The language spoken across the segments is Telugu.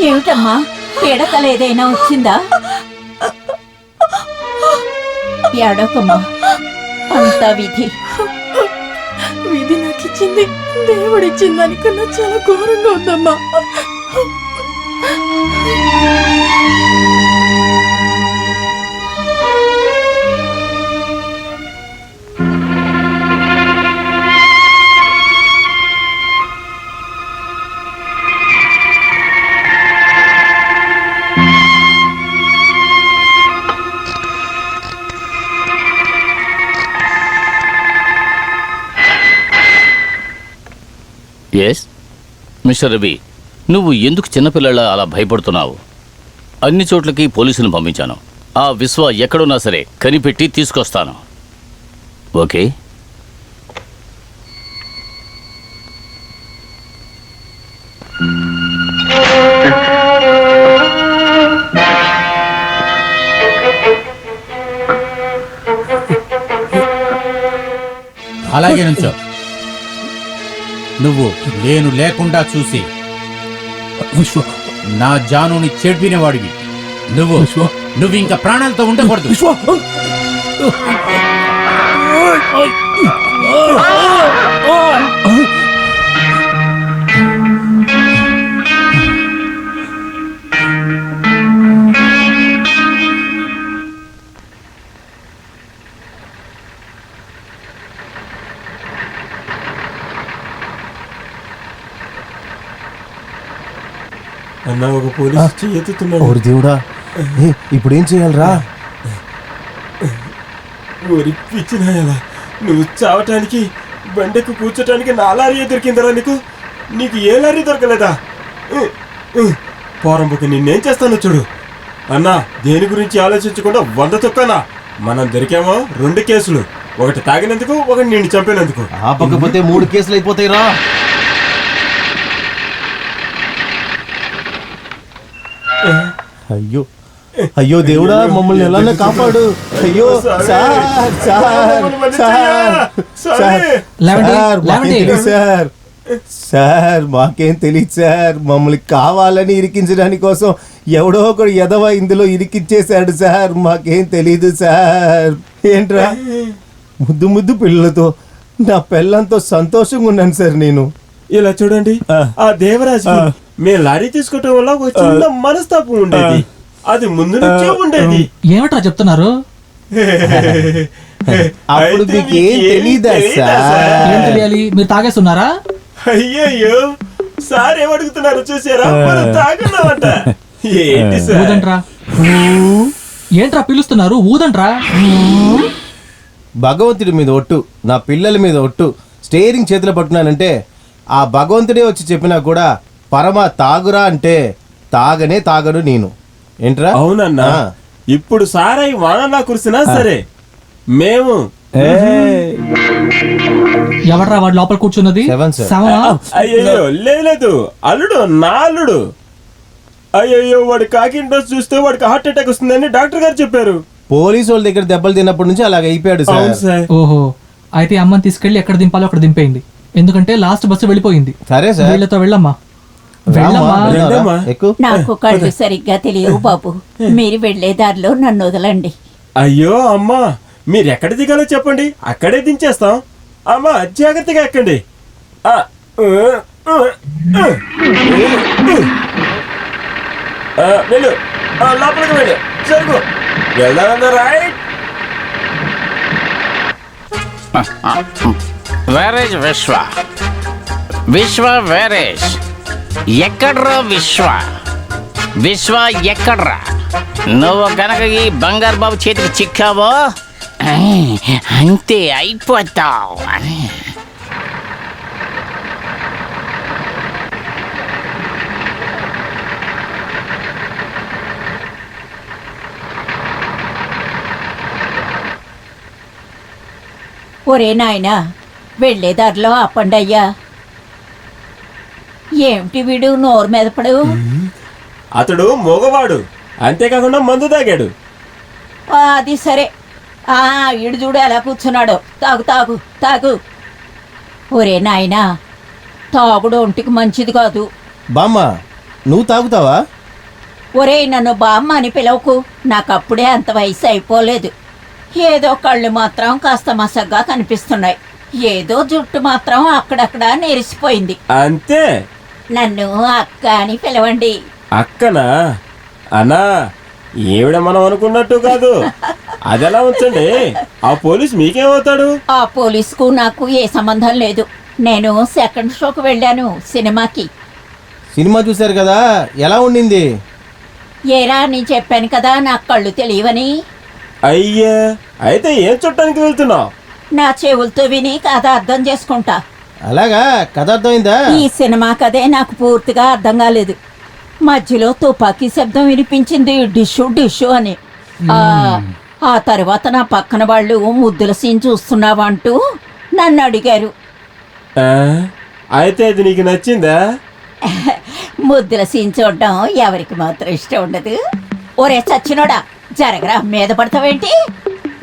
ఏమిటమ్మా, పీడకలేదైనా వచ్చిందా? ఏడోకమ్మా, అంతా విధి. విధి నాకు ఇచ్చింది దేవుడిచ్చిన దానికన్నా చాలా ఘోరంగా ఉందమ్మా. ఎస్ మిస్టర్ రవి, నువ్వు ఎందుకు చిన్నపిల్లల అలా భయపడుతున్నావు? అన్ని చోట్లకి పోలీసులను పంపించాను. ఆ విశ్వ ఎక్కడున్నా సరే కనిపెట్టి తీసుకొస్తాను. ఓకే? అలాగే నుంచో. నువ్వు నేను లేకుండా చూసి నా జానుని చెడిపినవాడివి. నువ్వు ఇంకా ప్రాణాలతో ఉండకూడదు. అన్నా, ఒక పోలీసు చెయ్యెత్తుతున్నాడు. ఓరి దేవుడా, ఇప్పుడేం చేయాలరా? ఓరి పిచ్చినాయలా, నువ్వు చావటానికి బండెక్కు కూర్చోటానికి నా లారీ దొరికిందరా నీకు? నీకు ఏ లారీ దొరకలేదా? పోరంబుకి నిన్నేం చేస్తానో చూడు. అన్నా, దేని గురించి ఆలోచించకుండా 100 తొక్కనా? మనం దొరికామో 2 కేసులు, ఒకటి తాగినందుకు, ఒకటి నిన్ను చంపినందుకు. ఆపకపోతే 3 కేసులు అయిపోతాయిరా. అయ్యో అయ్యో దేవుడా, మమ్మల్ని ఎలానే కాపాడు. అయ్యో సార్, మాకేం తెలియదు సార్. మమ్మల్ని కావాలని ఇరికించడానికి కోసం ఎవడో ఒకడు ఎదవ ఇందులో ఇరికించేశాడు సార్. మాకేం తెలీదు సార్. ఏంట్రా, ముద్దు ముద్దు పిల్లలతో నా పిల్లంతో సంతోషంగా ఉన్నాను సార్ నేను. ఇలా చూడండి, ఆ దేవరాజు మే లారీ తీసుకోవటం వల్ల ఒక చిన్న మనస్తాపం ఉండేది. అది ముందు నుంచే ఉండేది. ఏమిట్రా చెప్తున్నారు? అప్పుడు మీకు ఏం తెలీదా సార్? ఏం తెలియాలి? మీరు తాగేస్తున్నారా? అయ్యయ్యో, సార్ ఏమడుగుతున్నారు చూసారా? తాగున్నామంట. ఏంటి సార్? ఊదంట్రా. ఏంట్రా పిలుస్తున్నారు? ఊదంట్రా. భగవంతుడి మీద ఒట్టు, నా పిల్లల మీద ఒట్టు, స్టీరింగ్ చేతిలో పట్టున్నానంటే ఆ భగవంతుడే వచ్చి చెప్పినా కూడా పరమా తాగురా అంటే తాగనే తాగను నేను. ఏంట్రా? అవునన్నా, ఇప్పుడు సారాయి వానలా కురిసినా సరే మేము. ఎవడ్రా వాడు లోపల కూర్చున్నది? అయ్యో లేదు, అల్లుడు, నా అల్లుడు. అయ్యయ్యో, వాడి కాకి డ్రెస్ చూస్తే వాడికి హార్ట్ అటాక్ వస్తుందని డాక్టర్ గారు చెప్పారు. పోలీసు వాళ్ళ దగ్గర దెబ్బలు తిన్నప్పటి నుంచి అలాగ అయిపోయాడు సార్. ఓహో, అయితే అమ్మని తీసుకెళ్లి ఎక్కడ దింపాలో అక్కడ దింపేయండి. ఎందుకంటే లాస్ట్ బస్సు వెళ్ళిపోయింది. సరే సార్, వీళ్ళతో వెళ్ళమ్మా. నాకు కళ్ళు సరిగ్గా తెలియవు బాబు. మీరు వెళ్లే దారిలో నన్ను వదలండి. అయ్యో అమ్మా, మీరు ఎక్కడ దిగాలో చెప్పండి, అక్కడే దించేస్తాం. అమ్మా, జాగ్రత్తగా ఎక్కండి. వెళ్ళు, లోపలికి వెళ్ళు. సరుకు వెళ్దామన్నా? రైట్. వేరేజ్ విశ్వ, విశ్వ వేరేజ్. ఎక్కడ్రా విశ్వ? విశ్వ ఎక్కడ్రా? నువ్వు గనక ఈ బంగారు బాబు చేతికి చిక్కావో అంతే, అయిపోతావు. ఒరే నాయనా, వెళ్లేదారిలో ఆపండయ్యా. ఏమిటి వీడు నోరు మెదపడు? అతడు మగవాడు, అంతేకాకుండా మందు తాగాడు. అది సరే. ఈడు చూడు ఎలా కూర్చున్నాడో. తాగు తాగు తాగు. ఒరే నాయనా, తాగుడు ఒంటికి మంచిది కాదు. బామ్మ, నువ్వు తాగుతావా? ఒరేయ్, నన్ను బామ్మ అని పిలవకు, నాకప్పుడే అంత వయసు అయిపోలేదు. ఏదో కళ్ళు మాత్రం కాస్త మసగ్గా కనిపిస్తున్నాయి, ఏదో జుట్టు మాత్రం అక్కడక్కడ నెరిసిపోయింది. అంతే. నన్ను అక్క అని పిలవండి. అక్కనా? అన్నా, ఈవిడ మనం అనుకున్నట్టు కాదు. అదెలా ఉంచండి, ఆ పోలీస్ మీకేమవుతాడు? ఆ పోలీసుకు నాకు ఏ సంబంధం లేదు. నేను సెకండ్ షోకి వెళ్ళాను, సినిమాకి. సినిమా చూశారు కదా, ఎలా ఉండింది? ఏరా, నేను చెప్పాను కదా నాకు కళ్ళు తెలియవని. అయ్యా, అయితే ఏం చుట్టానికి వెళ్తున్నావు? నా చెవులతో విని కథ అర్థం చేసుకుంటా. అలాగా, కథ అర్థమైందా? ఈ సినిమా కథే నాకు పూర్తిగా అర్థం కాలేదు. మధ్యలో తుపాకీ శబ్దం వినిపించింది, డిషు డిషు అని. ఆ తర్వాత నా పక్కన వాళ్ళు ముద్దుల సీన్ చూస్తున్నావా అంటూ నన్ను అడిగారు. ఆ, అయితే అది నీకు నచ్చిందా? ముద్దుల సీన్ చూడడం ఎవరికి మాత్రం ఇష్టం ఉండదు. ఒరే చచ్చినోడా, జరగరా, మీద పడతావేంటి?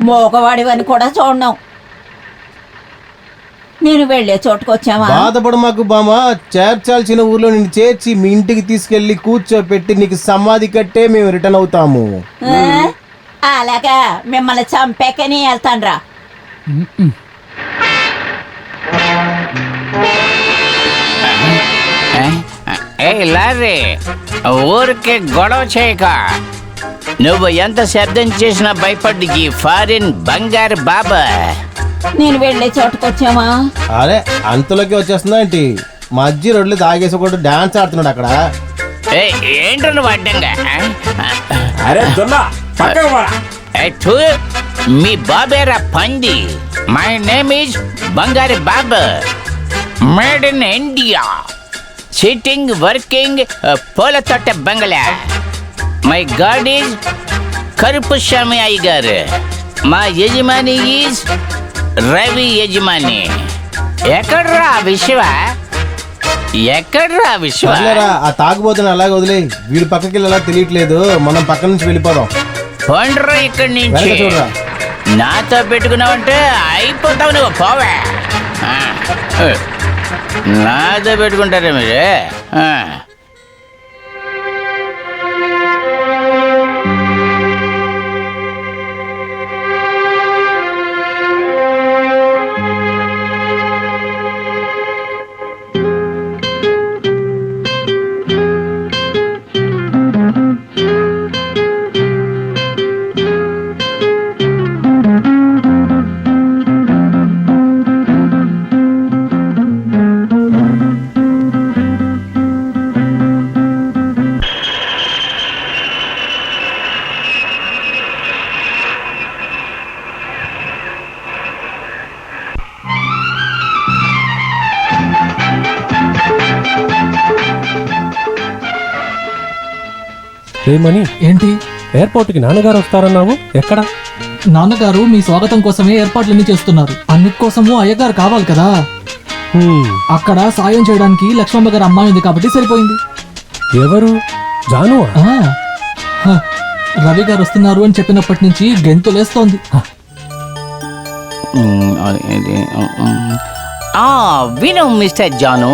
మోగవాడివని కూడా చూడడం. నేను వెళ్ళే చోటుకొచ్చావా? బాధపడ మాకు బామ, చేర్చాల్సిన ఊర్లో నిన్ను చేర్చి మీ ఇంటికి తీసుకెళ్లి కూర్చోపెట్టి నీకు సమాధి కట్టే మేము రిటర్న్ అవుతాము. ఆ? అలాగా, మిమ్మల్ని చంపాకని వెళ్తాన్రా. ఏ లారీ, ఊరికే గొడవ చేయక. నువ్వు ఎంత శబ్దం చేసినా భయపడ్డి ఈ ఫారిన్ బంగారు బాబా. నేను వెళ్ళే చోటుకొచ్చావా? అరే, అంతలోకి వచ్చేస్తుందా ఏంటి? మధ్య రోడ్లు తాగేసి ఒకటి డాన్స్ ఆడుతున్నాడు అక్కడ. ఏంటో నువ్వు అడ్డంగా? అరే దున్నా, పక్కకు పోరా. మీ బాబేరా పంది. My name is Bangaru Baba, made in India, sitting working పూల తోట బంగ్లా. My god is Karuppu Swami అయ్యగారు. మా యజమాని ఈజ్ రవి యజమాని. ఎక్కడ్రా విశ్వ? ఎక్కడ్రా విశ్వ? సర్లేరా, ఆ తాగుబోతున్నా అలాగే వదిలే. వీడి పక్కకి వెళ్ళేలా తెలియట్లేదు, మనం పక్క నుంచి వెళ్ళిపోదాం. పండ్రా ఇక్కడి నుంచి. వెనక చూడరా. నాతో పెట్టుకున్నావంటే అయిపోతావు నువ్వు, పోవే. నాతో పెట్టుకుంటారా మీరు? ఏమని? ఏంటి? ఎయిర్పోర్ట్కి నాన్నగారు వస్తారన్నావు, ఎక్కడ? నాన్నగారు మీ స్వాగతం కోసమే ఏర్పాట్లన్నీ చేస్తున్నారు. అన్నిటికోసము అయ్యగారు కావాలి కదా. అక్కడ సాయం చేయడానికి లక్ష్మమ్మ గారు అమ్మాయి ఉంది కాబట్టి సరిపోయింది. ఎవరు? జాను? రవి గారు వస్తున్నారు అని చెప్పినప్పటి నుంచి గెంతులేస్తోంది. విను మిస్టర్ జాను,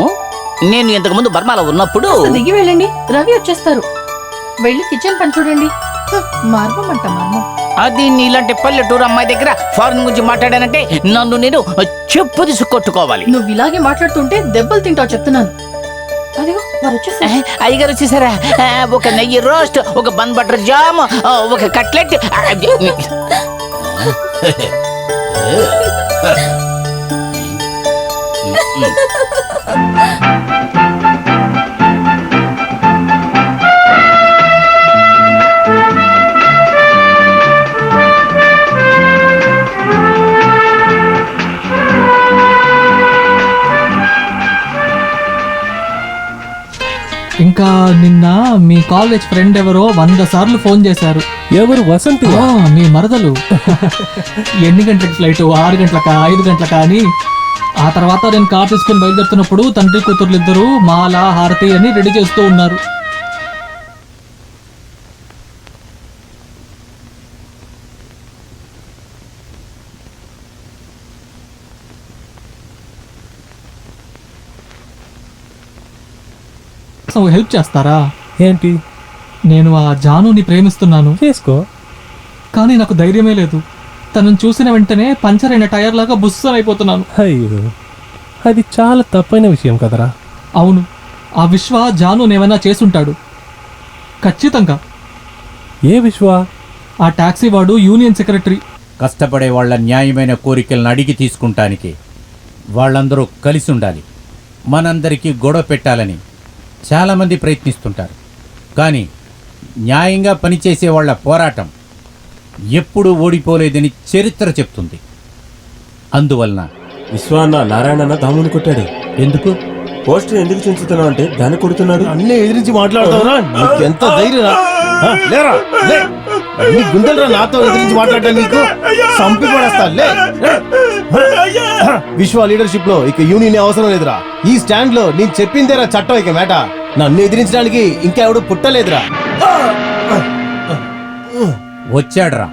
నేను ఇంతకు ముందు బర్మాలో ఉన్నప్పుడు దిగి వెళ్ళండి, రవి వచ్చేస్తారు. వెళ్ళి కిచెన్ పని చూడండి. మార్మమంట మార్మం. అది నీలాంటి పల్లెటూరు అమ్మాయి దగ్గర ఫారెన్ గురించి మాట్లాడానంటే నన్ను నేను చెప్పు తీసు కొట్టుకోవాలి. నువ్వు ఇలాగే మాట్లాడుతుంటే దెబ్బలు తింటావు చెప్తున్నాను. అదిగో వారు వచ్చేసారు. అయ్యగారు వచ్చేసారా? ఒక నెయ్యి రోస్ట్, ఒక బన్ బటర్ జామ్, ఒక కట్లెట్. ఇంకా నిన్న మీ కాలేజ్ ఫ్రెండ్ ఎవరో 100 సార్లు ఫోన్ చేశారు. ఎవరు? వసంతి? మీ మరదలు. ఎన్ని గంటలకు ఫ్లైట్? 6 గంటలకా 5 గంటలకా అని. ఆ తర్వాత నేను కార్ తీసుకుని బయలుదేరుతున్నప్పుడు తండ్రి కూతుర్లు ఇద్దరు మాల హారతి అని రెడీ చేస్తూ ఉన్నారు. దయచేసి నాకు హెల్ప్ చేస్తారా? ఏంటి? నేను ఆ జానుని ప్రేమిస్తున్నాను, చేసుకో. కానీ నాకు ధైర్యమే లేదు. తనను చూసిన వెంటనే పంచర్ అయిన టైర్ లాగా బుస్సన్ అయిపోతున్నాను. అయ్యో, అది చాలా తప్పైన విషయం కదరా. అవును, ఆ విశ్వ జానుని ఏమైనా చేసుంటాడు ఖచ్చితంగా. ఏ విశ్వ? ఆ టాక్సీ వాడు యూనియన్ సెక్రటరీ. కష్టపడే వాళ్ళ న్యాయమైన కోరికలను అడిగి తీసుకుంటానికి వాళ్ళందరూ కలిసి ఉండాలి. మనందరికీ గొడవ పెట్టాలని చాలామంది ప్రయత్నిస్తుంటారు. కానీ న్యాయంగా పనిచేసే వాళ్ళ పోరాటం ఎప్పుడూ ఓడిపోలేదని చరిత్ర చెప్తుంది. అందువలన విశ్వ అన్న నారాయణ దాముని కొట్టాడు. ఎందుకు? పోస్టర్ ఎందుకు చించుతున్నావు అంటే దాన్ని కొడుతున్నాడు. అన్నీ ఎదిరించి మాట్లాడతావురా? నీకెంత ధైర్యం? లేరా, లే. నీ గుండెలరా నాతో ఎదిరించి మాట్లాడటా? నీకు చంపి పడేస్తా. లే. విశ్వ లీడర్షిప్ లో ఇక యూనియన్ అవసరం లేదురా. ఈ స్టాండ్ లో నేను చెప్పిందేరా చట్టం. ఇక మేట నన్ను ఎదిరించడానికి ఇంకెవడు పుట్టలేదురా. వచ్చాడ్రా.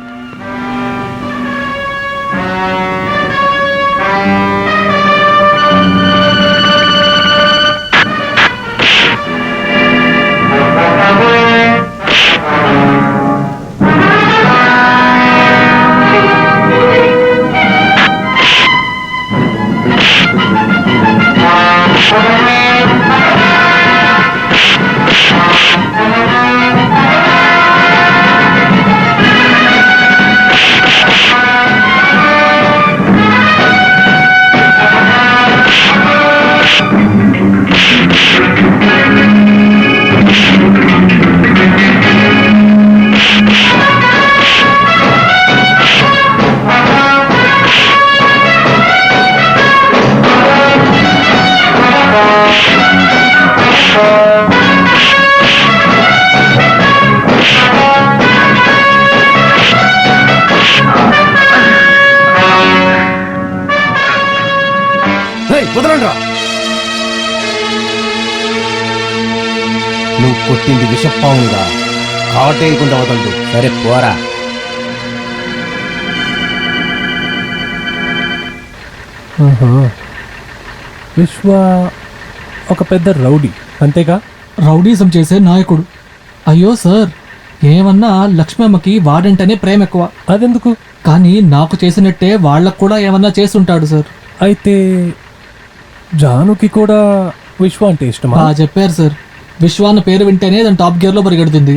కుదరండ్రా. నువ్వు కొట్టింది విషపావునిగా, కాటేయకుండా వదలదు. సరే పోరా. విశ్వ ఒక పెద్ద రౌడీ, అంతేగా? రౌడీజం చేసే నాయకుడు. అయ్యో సార్, ఏమన్నా లక్ష్మమ్మకి వాడంటేనే ప్రేమ ఎక్కువ. అదెందుకు? కానీ నాకు చేసినట్టే వాళ్ళకు కూడా ఏమన్నా చేసుంటాడు సార్. అయితే జానుకి కూడా విశ్వ అంటే ఇష్టమా? చెప్పారు సార్. విశ్వ అన్న పేరు వింటేనే దాని టాప్ గేర్లో పరిగెడుతుంది.